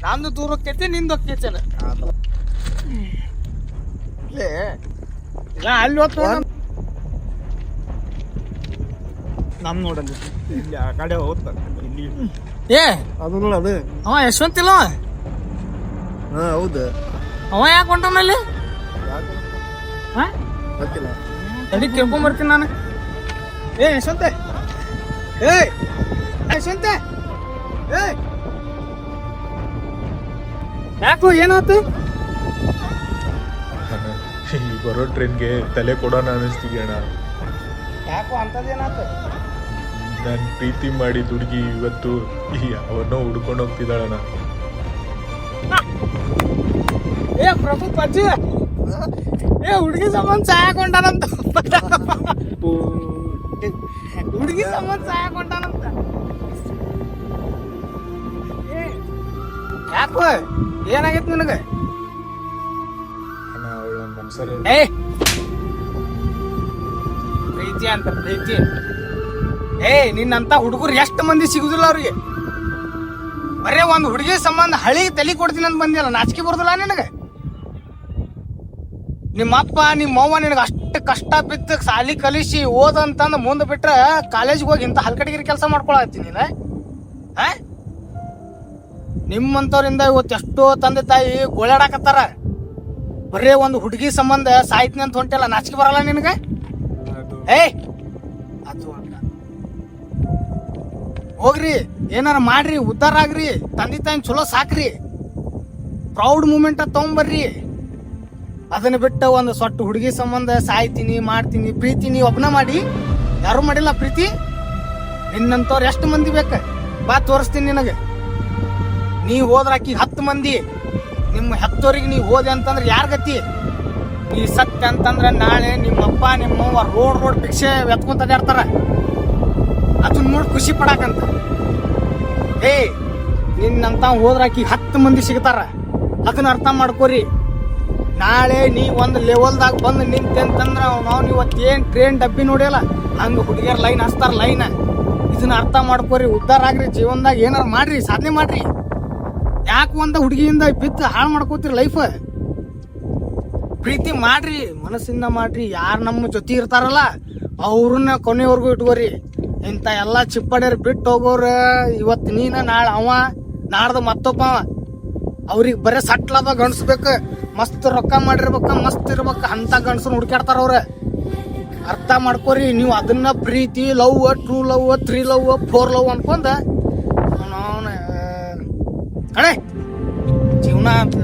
ನಂದು ದೂರ ಹೋಗ್ತೈತಿ ನಿಂದು ಹೋಗ್ತೈತೆ ಅಲ್ಲಿ ಹೊತ್ತು ನಮ್ ನೋಡಲ್ಲಿ ಇಲ್ಲಿ ಆ ಕಡೆ ಹೋಗ್ತಾನೆ ಇಲ್ಲಿ ಏ ಅದು ನೋಡ ಅದು ಅವ ಯಶವಂತಿಲ್ಲ ಹಾ ಹೌದು ಅವ ಯಾಕೆ ಹೊಂಟಾನಲ್ಲಿ ಗೊತ್ತಿಲ್ಲ ತಡಿ ಕೇಳ್ಕೊಂಬರ್ತೀನಿ ನಾನು ಏ ಯಶವಂತ ಏ ಯಶವಂತ ಏ ಯಾಕೋ ಏನಾಯ್ತು ಈ ಬರೋ ಟ್ರೈನ್ಗೆ ತಲೆ ಕೊಡೋಣ ಅನಿಸ್ತಿದ್ಯಣ್ಣ. ಯಾಕೋ ಅಂತದೇನಾಯ್ತು? ನಾನು ಪ್ರೀತಿ ಮಾಡಿ ದುಡ್ಗಿ ಇವತ್ತು ಅವನ್ನೋ ಹುಡ್ಕೊಂಡು ಹೋಗ್ತಿದ್ದಾಳಣ್ಣ. ಏ ಪ್ರಭು ಪಜ್ಜಿ ಏ ಹುಡುಗಿ ಸಂಬಂಧ ಸಹಾಯಕೊಂಡಾನಂತ ಹುಡುಗಿ ಸಂಬಂಧ ಸಹಾಯಕೊಂಡಾನಂತ ಯಾಕೋ ಏನಾಗೈತಿ ನಿನಗೆ? ಅಣ್ಣ ಅವಳ ನನ್ನ ಮನ್ಸಲ್ಲಿ ಏ ಪ್ರೀತಿ ಅಂತ ಪ್ರೀತಿ. ಏ ನಿನ್ನಂತ ಹುಡುಗರು ಎಷ್ಟು ಮಂದಿ ಸಿಗುದಿಲ್ಲ ಅವ್ರಿಗೆ. ಬರೇ ಒಂದು ಹುಡುಗಿ ಸಂಬಂಧ ಹಳಿ ತಲೆ ಕೊಡ್ತೀನಿ ಅಂತ ಬಂದಿಲ್ಲ, ನಾಚಿಕೆ ಬರುದಿಲ್ಲ ನಿನಗೆ? ನಿಮ್ಮಪ್ಪ ನಿಮ್ಮವ್ವ ನಿನಗೆ ಅಷ್ಟು ಕಷ್ಟ ಬಿದ್ದು ಸಾಲಿ ಕಲಿಸಿ ಓದಂತಂದು ಮುಂದೆ ಬಿಟ್ರೆ ಕಾಲೇಜಿಗೆ ಹೋಗಿ ಇಂಥ ಹಲ್ಕಟಗಿರಿ ಕೆಲಸ ಮಾಡ್ಕೊಳತ್ತೀನಿ ನೀನು. ನಿಮ್ಮಂತವ್ರಿಂದ ಇವತ್ತು ಎಷ್ಟೋ ತಂದೆ ತಾಯಿ ಗೋಳಾಡಕತ್ತಾರ. ಬರೇ ಒಂದು ಹುಡುಗಿ ಸಂಬಂಧ ಸಾಯ್ತೀನಿ ಅಂತ ಹೊಂಟಿಲ್ಲ, ನಾಚಿಕೆ ಬರಲ್ಲ ನಿನಗೆ? ಏ ಅದು ಅಲ್ಲ, ಹೋಗ್ರಿ ಏನಾರ ಮಾಡ್ರಿ, ಉದ್ಧಾರ ಆಗ್ರಿ, ತಂದೆ ತಾಯಿ ಚಲೋ ಸಾಕ್ರಿ, ಪ್ರೌಡ್ ಮೂಮೆಂಟ್ ತಗೊಂಬರ್ರಿ. ಅದನ್ನ ಬಿಟ್ಟು ಒಂದು ಸೊಟ್ಟ ಹುಡುಗಿ ಸಂಬಂಧ ಸಾಯ್ತೀನಿ ಮಾಡ್ತೀನಿ ಪ್ರೀತಿ ನೀವು ಒಬ್ಬನ ಮಾಡಿ ಯಾರು ಮಾಡಿಲ್ಲ ಪ್ರೀತಿ. ನಿನ್ನಂತವ್ರು ಎಷ್ಟು ಮಂದಿ ಬೇಕ ಬಾ ತೋರಿಸ್ತೀನಿ ನಿನಗೆ. ನೀ ಹೋದ್ರ ಆಕಿ 10 ಮಂದಿ, ನಿಮ್ಮ ಹೆತ್ತೋರಿಗೆ ನೀವು ಹೋದೆ ಅಂತಂದ್ರೆ ಯಾರ ಗತಿ? ನೀ ಸತ್ಯ ಅಂತಂದ್ರೆ ನಾಳೆ ನಿಮ್ಮಪ್ಪ ನಿಮ್ಮವ್ವ ರೋಡ್ ಭಿಕ್ಷೆ ಎತ್ಕೊಂತ ಅಡ್ಯಾಡ್ತಾರ. ಅದನ್ನ ನೋಡಿ ಖುಷಿ ಪಡಾಕಂತ. ಏ ನಿನ್ನಂತ ಹೋದ್ರಾಕಿ 10 ಮಂದಿ ಸಿಗ್ತಾರ, ಅದನ್ನ ಅರ್ಥ ಮಾಡ್ಕೋರಿ. ನಾಳೆ ನೀ ಒಂದು ಲೆವೆಲ್ದಾಗ ಬಂದು ನಿಂತೆ ಅಂತಂದ್ರೆ ನಾವು ಇವತ್ತೇನು ಟ್ರೈನ್ ಡಬ್ಬಿ ನೋಡಿಯಲ್ಲ ಹಂಗೆ ಹುಡುಗಿಯರ್ ಲೈನ್ ಹಚ್ತಾರ ಲೈನ್. ಇದನ್ನ ಅರ್ಥ ಮಾಡ್ಕೋರಿ, ಉದ್ಧಾರ ಆಗ್ರಿ, ಜೀವನದಾಗ ಏನಾರು ಮಾಡ್ರಿ, ಸಾಧನೆ ಮಾಡ್ರಿ. ಯಾಕೆ ಒಂದು ಹುಡುಗಿಯಿಂದ ಬಿದ್ದು ಹಾಳು ಮಾಡ್ಕೋತೀರಿ ಲೈಫ್? ಪ್ರೀತಿ ಮಾಡ್ರಿ, ಮನಸ್ಸಿಂದ ಮಾಡ್ರಿ. ಯಾರು ನಮ್ಮ ಜೊತೆ ಇರ್ತಾರಲ್ಲ ಅವ್ರನ್ನ ಕೊನೆವರೆಗೂ ಇಟ್ಕೋರಿ. ಇಂಥ ಎಲ್ಲ ಚಿಪ್ಪಡ್ಯಾರ ಬಿಟ್ಟು ಹೋಗೋರ ಇವತ್ತು ನೀನ, ನಾಳೆ ಅವ, ನಾಡ್ದು ಮತ್ತೊಬ್ಬ. ಅವ್ರಿಗೆ ಬರೀ ಸಟ್ಲದ ಗಂಡಸ್ಬೇಕು, ಮಸ್ತ್ ರೊಕ್ಕ ಮಾಡಿರ್ಬೇಕ, ಮಸ್ತ್ ಇರ್ಬೇಕ, ಅಂತ ಗಂಡಸನ್ನ ಹುಡ್ಕ್ಯಾಡ್ತಾರ ಅವ್ರ. ಅರ್ಥ ಮಾಡ್ಕೋರಿ ನೀವು. ಅದನ್ನ ಪ್ರೀತಿ, ಲವ್, 2 ಲವ್, 3 ಲವ್, 4 ಲವ್ ಅನ್ಕೊಂಡ ಕಡೆ ಜೀವನ ಅಂತ